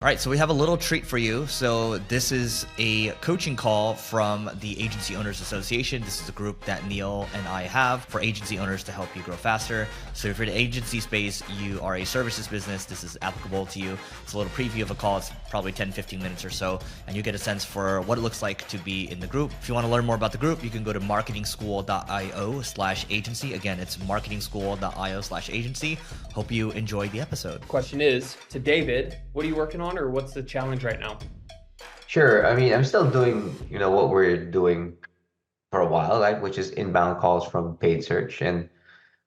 All right, so we have a little treat for you. So this is a coaching call from the Agency Owners Association. This is a group that Neil and I have for agency owners to help you grow faster. So if you're in the agency space, you are a services business, this is applicable to you. It's a little preview of a call. It's probably 10, 15 minutes or so, and you get a sense for what it looks like to be in the group. If you want to learn more about the group, you can go to marketingschool.io/agency. Again, it's marketingschool.io/agency. Hope you enjoy the episode. Question is, to David, what are you working on, or what's the challenge right now? Sure. I mean, I'm still doing, what we're doing for a while, right? Which is inbound calls from paid search. And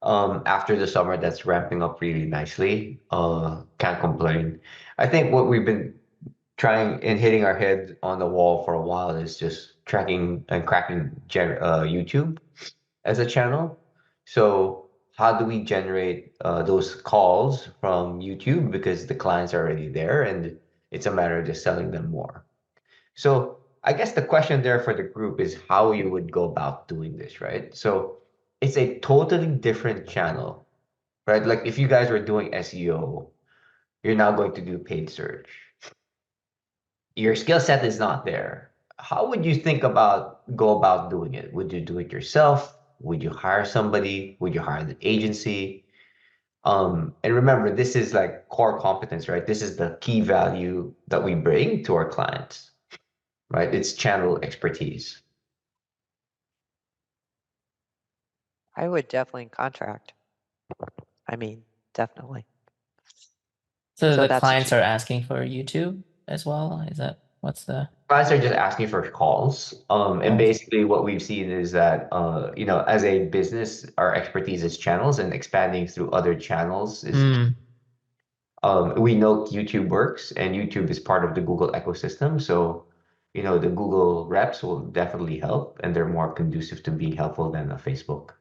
after the summer, that's ramping up really nicely. Can't complain. I think what we've been trying and hitting our head on the wall for a while is just tracking and cracking YouTube as a channel. So how do we generate those calls from YouTube because the clients are already there and it's a matter of just selling them more. So I guess the question there for the group is how you would go about doing this, right? So it's a totally different channel, right? Like if you guys were doing SEO, you're now going to do paid search. Your skill set is not there. How would you go about doing it? Would you do it yourself? Would you hire somebody? Would you hire an agency? And remember, this is like core competence, right? This is the key value that we bring to our clients, right? It's channel expertise. I would definitely contract. I mean, definitely. So the that's clients are asking for YouTube as well? Is that what's the Clients are just asking for calls. And basically what we've seen is that, as a business, our expertise is channels and expanding through other channels is, we know YouTube works and YouTube is part of the Google ecosystem. So, the Google reps will definitely help and they're more conducive to being helpful than a Facebook.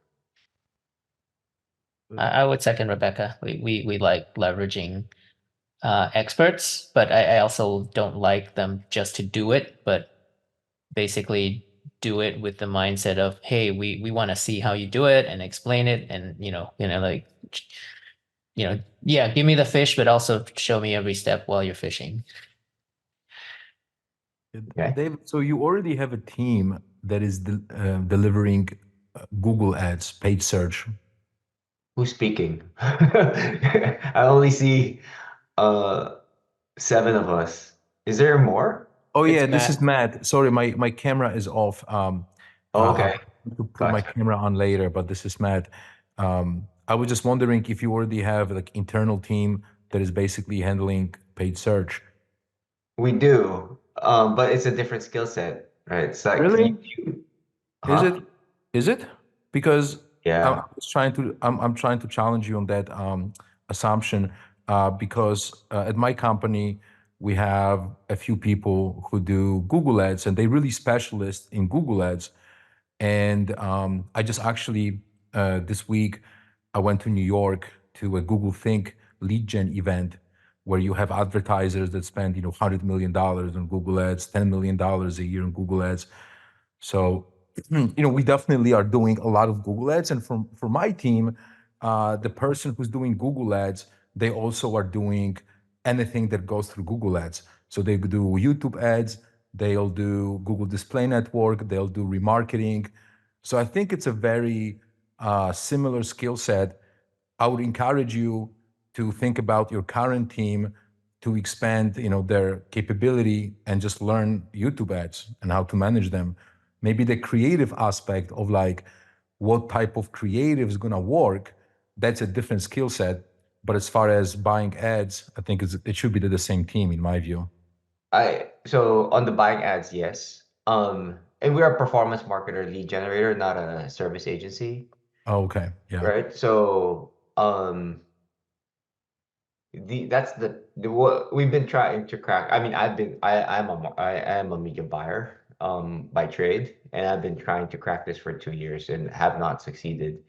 I would second Rebecca. We like leveraging experts, but I also don't like them just to do it, but basically do it with the mindset of, hey, we want to see how you do it and explain it, and yeah, give me the fish, but also show me every step while you're fishing. Okay. David, so you already have a team that is delivering Google Ads, paid search. Who's speaking? I only see 7 of us. Is there more? Oh yeah, It's this Matt. is Matt. Sorry, my camera is off. Okay. To put my camera on later, but this is Matt. I was just wondering if you already have like internal team that is basically handling paid search. We do, but it's a different skill set, right? It's like Really? YouTube. Is it? Because Yeah. I'm trying to challenge you on that assumption because at my company we have a few people who do Google Ads and they really specialist in Google Ads. And I just actually this week I went to New York to a Google Think lead gen event where you have advertisers that spend $100 million on Google Ads, $10 million a year on Google Ads. So we definitely are doing a lot of Google Ads, and for my team, the person who's doing Google Ads, they also are doing anything that goes through Google Ads. So they do YouTube ads, they'll do Google Display Network, they'll do remarketing. So I think it's a very similar skill set. I would encourage you to think about your current team to expand, their capability and just learn YouTube ads and how to manage them. Maybe the creative aspect of like what type of creative is going to work, that's a different skill set. But as far as buying ads, I think it should be the same team in my view. So on the buying ads, yes. And we're a performance marketer lead generator, not a service agency. Oh, okay. Yeah. Right. So that's what we've been trying to crack. I mean, I am a media buyer by trade, and I've been trying to crack this for 2 years and have not succeeded.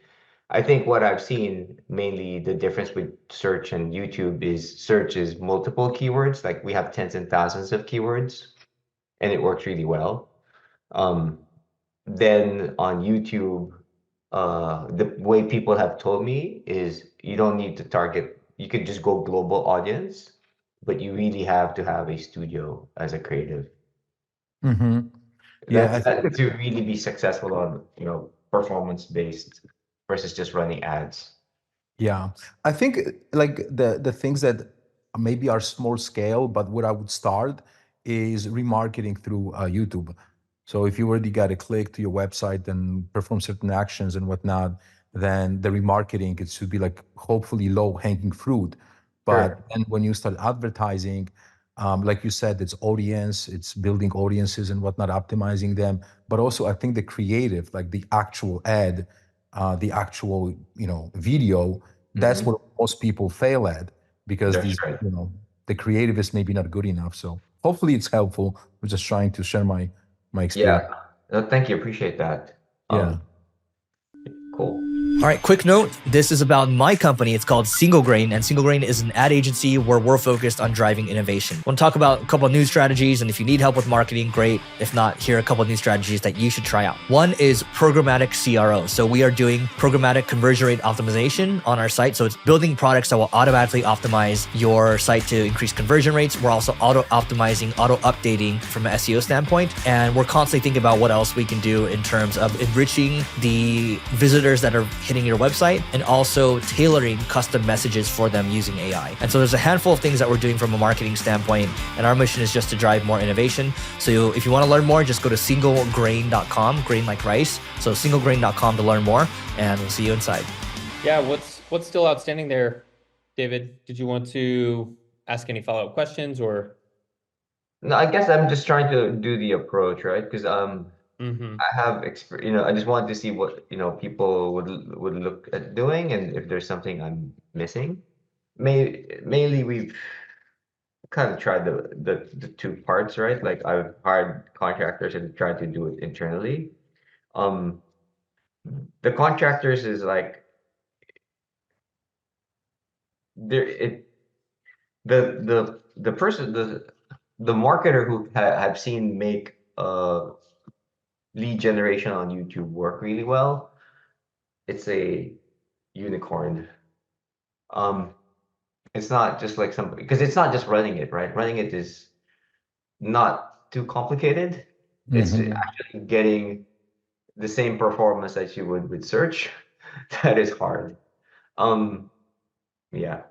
I think what I've seen mainly the difference with search and YouTube is search is multiple keywords. Like we have tens and thousands of keywords and it works really well. Then on YouTube, the way people have told me is you don't need to target, you could just go global audience but you really have to have a studio as a creative. Mm-hmm. Yeah, I think That to really be successful on, performance based versus just running ads. yeah, I think like the things that maybe are small scale, but where I would start is remarketing through YouTube. So if you already got a click to your website and perform certain actions and whatnot, then the remarketing, it should be like hopefully low hanging fruit. But Sure. then when you start advertising, like you said, it's audience, it's building audiences and whatnot, optimizing them. But also I think the creative, like the actual ad, the actual, video, that's Mhm. what most people fail at because That's these, right. the creative is maybe not good enough. So hopefully it's helpful. I'm just trying to share my Yeah. experience. No, thank you. Appreciate that. Yeah. Cool. All right, quick note. This is about my company. It's called Single Grain, and Single Grain is an ad agency where we're focused on driving innovation. I want to talk about a couple of new strategies, and if you need help with marketing, great. If not, here are a couple of new strategies that you should try out. One is programmatic CRO. So we are doing programmatic conversion rate optimization on our site. So it's building products that will automatically optimize your site to increase conversion rates. We're also auto-optimizing, auto-updating from an SEO standpoint, and we're constantly thinking about what else we can do in terms of enriching the visitors that are hitting your website and also tailoring custom messages for them using AI. And so there's a handful of things that we're doing from a marketing standpoint, and our mission is just to drive more innovation. So if you want to learn more, just go to singlegrain.com, grain like rice. So singlegrain.com to learn more, and we'll see you inside. Yeah, what's still outstanding there, David? Did you want to ask any follow-up questions or? No, I guess I'm just trying to do the approach, right? Because Mm-hmm. I have I just wanted to see what, people would look at doing and if there's something I'm missing. Mainly we've kind of tried the two parts, right? Like I've hired contractors and tried to do it internally. Um, the contractors is like there it the person the marketer who I've seen make lead generation on YouTube work really well. It's a unicorn. Um, it's not just like some because it's not just running it, right? Running it is not too complicated. It's Mhm. actually getting the same performance that you would with search. That is hard. Um, yeah,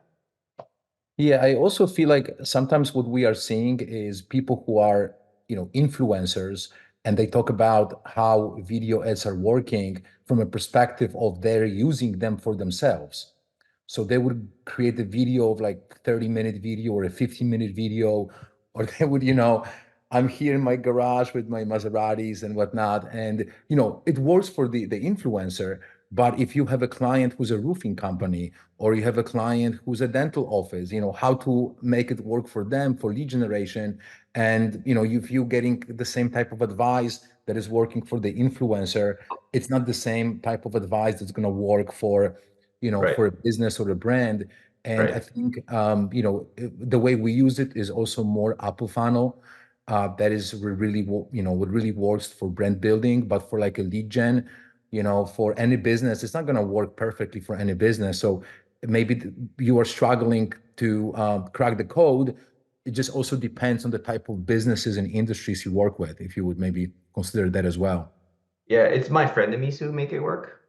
Yeah, I also feel like sometimes what we are seeing is people who are, influencers, and they talk about how video ads are working from a perspective of they're using them for themselves. So they would create a video of like 30-minute video or a 15-minute video, or they would, I'm here in my garage with my Maseratis and whatnot. And, it works for the influencer. But if you have a client who's a roofing company, or you have a client who's a dental office, how to make it work for them for lead generation. And, if you're getting the same type of advice that is working for the influencer, it's not the same type of advice that's going to work for, right, for a business or a brand. And I right. think, the way we use it is also more upper funnel. That is really, what really works for brand building, but for like a lead gen, for any business, it's not going to work perfectly for any business. So maybe you are struggling to crack the code. It just also depends on the type of businesses and industries you work with, if you would maybe consider that as well. Yeah, it's my frenemies who make it work.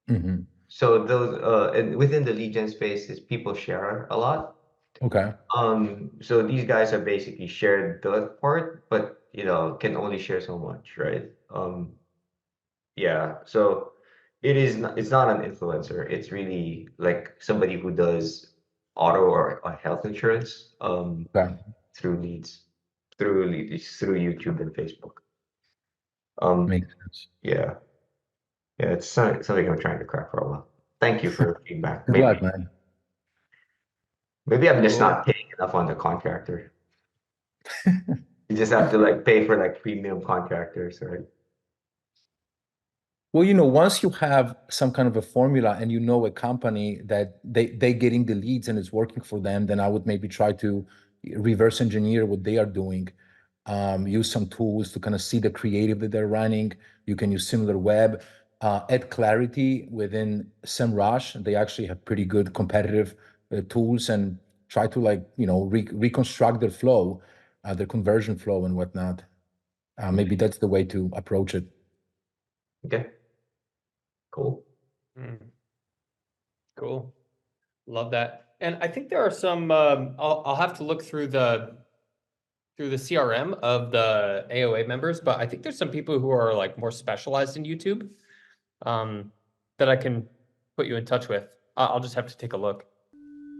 Hmm. So those and within the lead gen space is people share a lot. Okay. So these guys are basically shared the part, but can only share so much, right? Yeah. So it's not an influencer. It's really like somebody who does auto or health insurance Okay. through through YouTube and Facebook. Um, Makes sense. yeah. Yeah, it's something I'm trying to crack for a while. Thank you for the feedback. Good luck, man. Maybe I'm just Cool. not paying enough on the contractor. You just have to like pay for like premium contractors, right? Well, once you have some kind of a formula and a company that they getting the leads and it's working for them, then I would maybe try to reverse engineer what they are doing. Use some tools to kind of see the creative that they're running. You can use similar web, add clarity within SEMrush. They actually have pretty good competitive tools, and try to reconstruct their flow, their conversion flow and whatnot. Maybe that's the way to approach it. Okay. Cool. Cool. Love that. And I think there are some, I'll have to look through the CRM of the AOA members, but I think there's some people who are like more specialized in YouTube that I can put you in touch with. I'll just have to take a look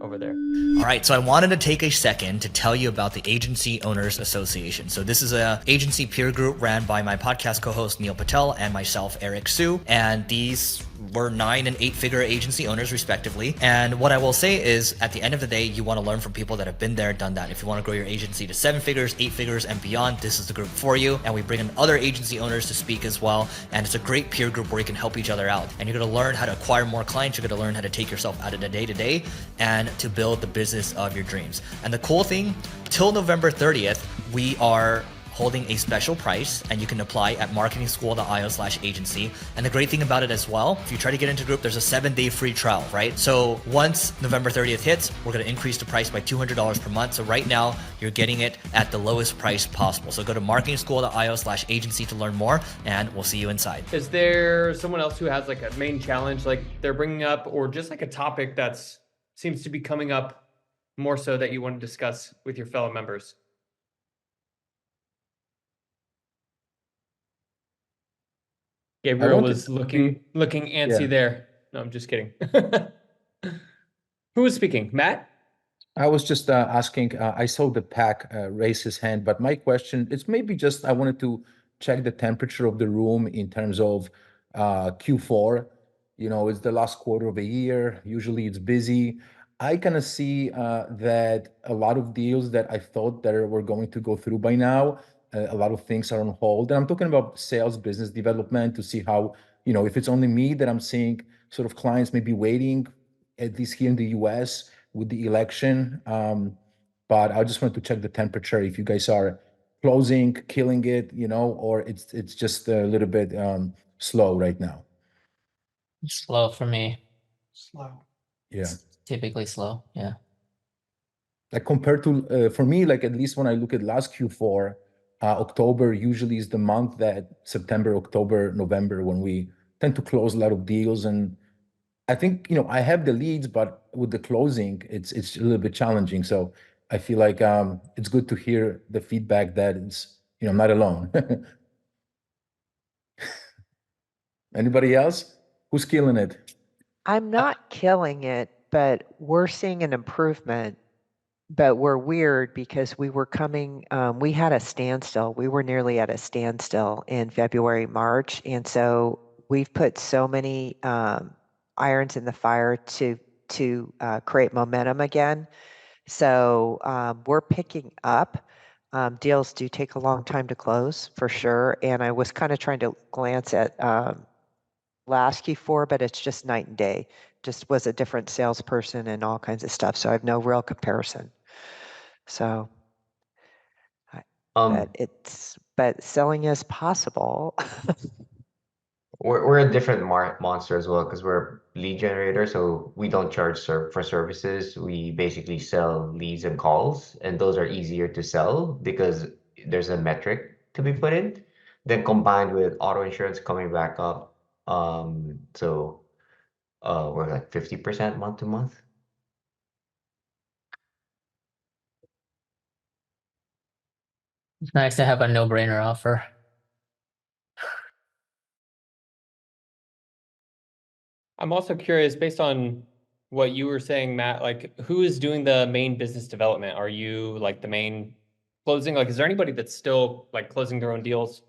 over there. All right, so I wanted to take a second to tell you about the Agency Owners Association. So this is a agency peer group ran by my podcast co-host Neil Patel and myself, Eric Siu, and these were 9 and 8 figure agency owners respectively. And what I will say is at the end of the day, you want to learn from people that have been there, done that. If you want to grow your agency to 7 figures, 8 figures and beyond, this is the group for you. And we bring in other agency owners to speak as well. And it's a great peer group where you can help each other out. And you're going to learn how to acquire more clients. You're going to learn how to take yourself out of the day-to-day and to build the business of your dreams. And the cool thing, till November 30th, we are holding a special price, and you can apply at marketingschool.io/agency. And the great thing about it as well, if you try to get into group, there's a 7-day free trial, right? So once November 30th hits, we're going to increase the price by $200 per month. So right now you're getting it at the lowest price possible. So go to marketingschool.io/agency to learn more, and we'll see you inside. Is there someone else who has like a main challenge, like they're bringing up, or just like a topic that's seems to be coming up more so that you want to discuss with your fellow members? Gabriel was looking antsy there. No, I'm just kidding. Who was speaking? Matt? I was just asking, I saw the pack raise his hand, but my question, it's maybe just, I wanted to check the temperature of the room in terms of Q4. You know, it's the last quarter of the year. Usually it's busy. I kind of see that a lot of deals that I thought that were going to go through by now, a lot of things are on hold. And I'm talking about sales, business development, to see how, you know, if it's only me that I'm seeing sort of clients maybe waiting, at least here in the US with the election. But I just wanted to check the temperature, if you guys are closing, killing it, you know, or it's just a little bit slow right now. Slow for me. Slow. Yeah. It's typically slow. Yeah. Like compared to, for me, like at least when I look at last Q4, October usually is the month that September, October, November, when we tend to close a lot of deals. And I think, you know, I have the leads, but with the closing, it's a little bit challenging. So I feel like it's good to hear the feedback that it's, you know, I'm not alone. Anybody else? Who's killing it? I'm not killing it, but we're seeing an improvement. But we're weird because we were coming, we had a standstill. We were nearly at a standstill in February, March. And so we've put so many irons in the fire to create momentum again. So we're picking up. Deals do take a long time to close for sure. And I was kind of trying to glance at last Q4, but it's just night and day. Just was a different salesperson and all kinds of stuff. So I have no real comparison. So, but selling is possible. We're a different monster as well, because we're lead generator, so we don't charge for services. We basically sell leads and calls, and those are easier to sell because there's a metric to be put in. Then combined with auto insurance coming back up, so we're like 50% month to month. It's nice to have a no-brainer offer. I'm also curious, based on what you were saying, Matt, like who is doing the main business development? Are you like the main closing? Like, is there anybody that's still like closing their own deals?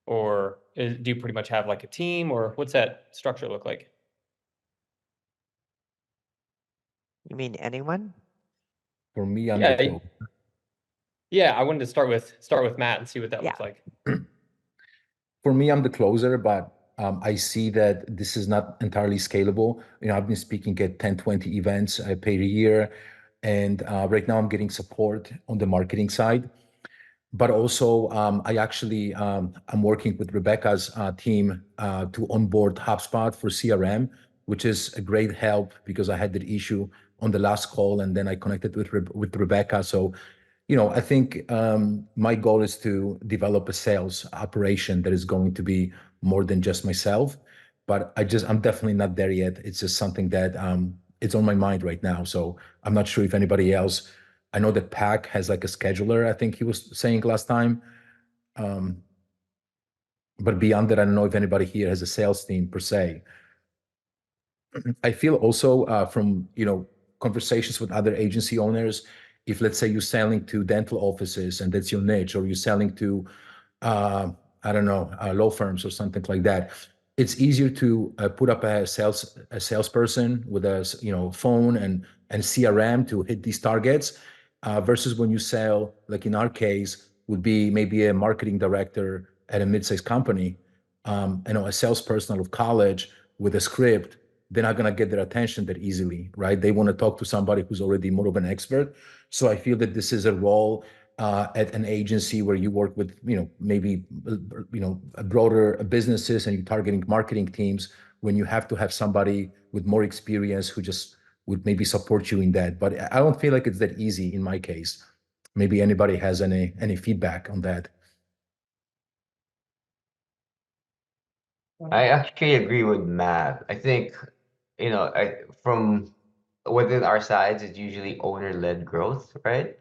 Or do you pretty much have like a team, or what's that structure look like? You mean anyone? For me, I'm the closer. Yeah, I wanted to start with Matt and see what that looks like. For me, I'm the closer, but I see that this is not entirely scalable. You know, I've been speaking at 10, 20 events per year. And right now I'm getting support on the marketing side. But also, I actually, I'm working with Rebecca's team to onboard HubSpot for CRM, which is a great help because I had that issue on the last call, and then I connected with Rebecca. So, I think my goal is to develop a sales operation that is going to be more than just myself. But I'm definitely not there yet. It's just something that it's on my mind right now. So I'm not sure if anybody else. I know that Pac has like a scheduler, I think he was saying last time. But beyond that, I don't know if anybody here has a sales team per se. I feel also from conversations with other agency owners, if let's say you're selling to dental offices and that's your niche, or you're selling to I don't know, law firms or something like that, it's easier to put up a salesperson with a phone and CRM to hit these targets versus when you sell, like in our case, would be maybe a marketing director at a mid-sized company, a salesperson out of college with a script. They're not going to get their attention that easily, right? They want to talk to somebody who's already more of an expert. So I feel that this is a role at an agency where you work with, maybe, broader businesses and you're targeting marketing teams, when you have to have somebody with more experience who just would maybe support you in that. But I don't feel like it's that easy in my case. Maybe anybody has any feedback on that. I actually agree with Matt. I think, from within our sides, it's usually owner-led growth, right?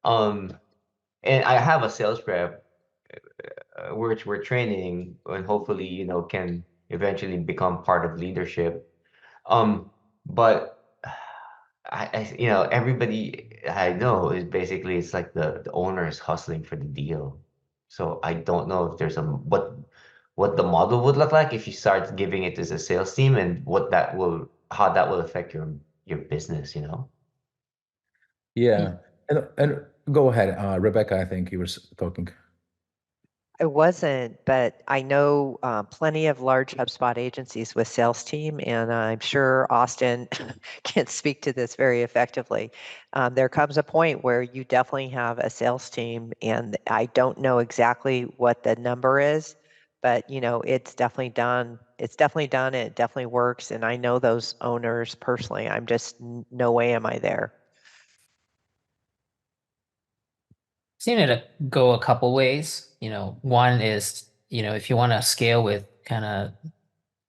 And I have a sales rep, which we're training, and hopefully, can eventually become part of leadership. But everybody I know is basically, it's like the owner is hustling for the deal. So I don't know if there's what the model would look like if you start giving it as a sales team, and how that will affect your business. Yeah. And go ahead, Rebecca, I think you were talking. It wasn't, but I know plenty of large HubSpot agencies with sales team, and I'm sure Austin can speak to this very effectively. There comes a point where you definitely have a sales team, and I don't know exactly what the number is, but it's definitely done. It's definitely done. It definitely works, and I know those owners personally. I'm just no way am I there. Seen it go a couple ways. One is, if you want to scale with kind of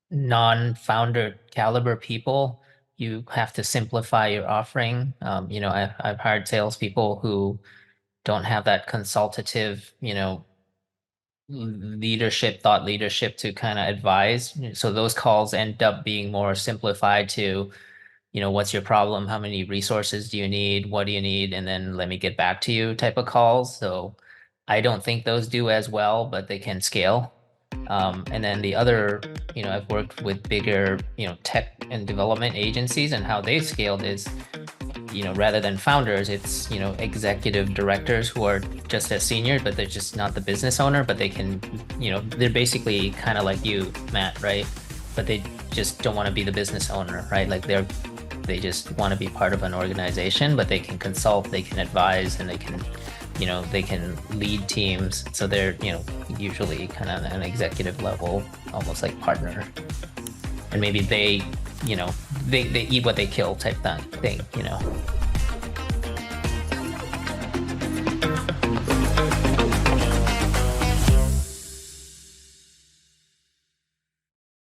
non-founder caliber people, you have to simplify your offering. I've hired salespeople who don't have that consultative, thought leadership to kind of advise. So those calls end up being more simplified to, what's your problem? How many resources do you need? What do you need? And then let me get back to you type of calls. So I don't think those do as well, but they can scale. And then the other, I've worked with bigger, tech and development agencies, and how they scaled is, rather than founders, it's, executive directors who are just as senior, but they're just not the business owner, but they can, they're basically kind of like you, Matt, right? But they just don't want to be the business owner, right? Like they just want to be part of an organization, but they can consult, they can advise, and they can lead teams. So they're, usually kind of an executive level, almost like partner. And maybe they eat what they kill type thing.